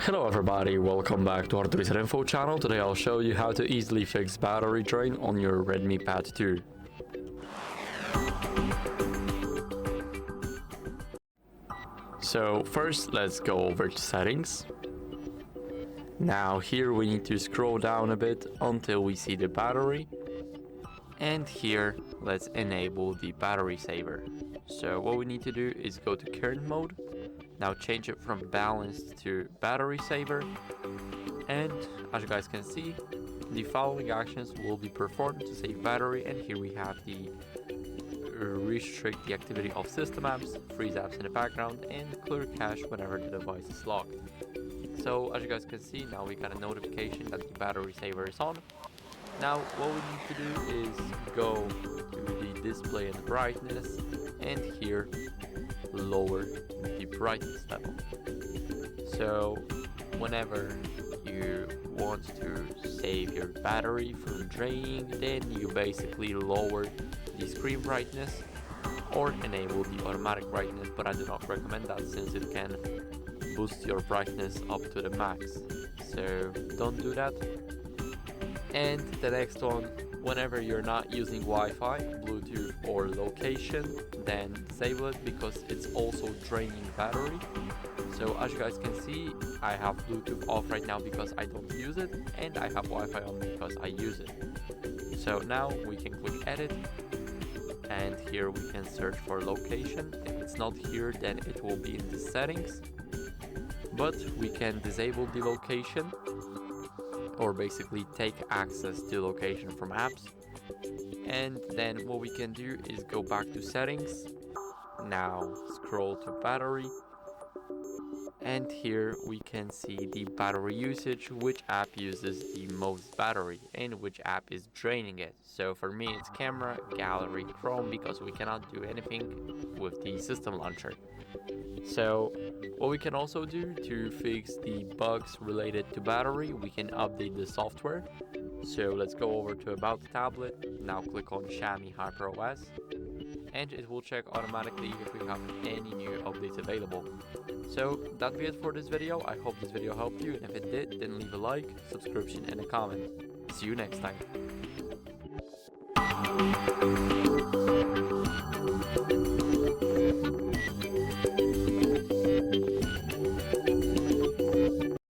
Hello everybody, welcome back to HardReset.Info channel. Today I'll show you how to easily fix battery drain on your REDMI Pad 2. So first let's go over to settings. Now here we need to scroll down a bit until we see the battery. And here let's enable the battery saver. So what we need to do is go to current mode. Now change it from balanced to battery saver, and as you guys can see, the following actions will be performed to save battery. And here we have the restrict the activity of system apps, freeze apps in the background, and clear cache whenever the device is locked. So as you guys can see, now we got a notification that the battery saver is on. Now what we need to do is go to the display and brightness, and here lower the brightness level. So whenever you want to save your battery from draining, then you basically lower the screen brightness or enable the automatic brightness, but I do not recommend that since it can boost your brightness up to the max, so don't do that. And the next one, whenever you're not using Wi-Fi, Bluetooth or location, then disable it because it's also draining battery. So as you guys can see, I have Bluetooth off right now because I don't use it, and I have Wi-Fi on because I use it. So now we can click edit, and here we can search for location. If it's not here, then it will be in the settings, but we can disable the location, or basically take access to location from apps. And then what we can do is go back to settings. Now scroll to battery, and here we can see the battery usage, which app uses the most battery and which app is draining it. So for me it's camera, gallery, Chrome, because we cannot do anything with the system launcher. So what we can also do to fix the bugs related to battery, we can update the software. So let's go over to About Tablet. Now click on Xiaomi HyperOS, and it will check automatically if we have any new updates available. So that'll be it for this video. I hope this video helped you, and if it did, then leave a like, subscription and a comment. See you next time.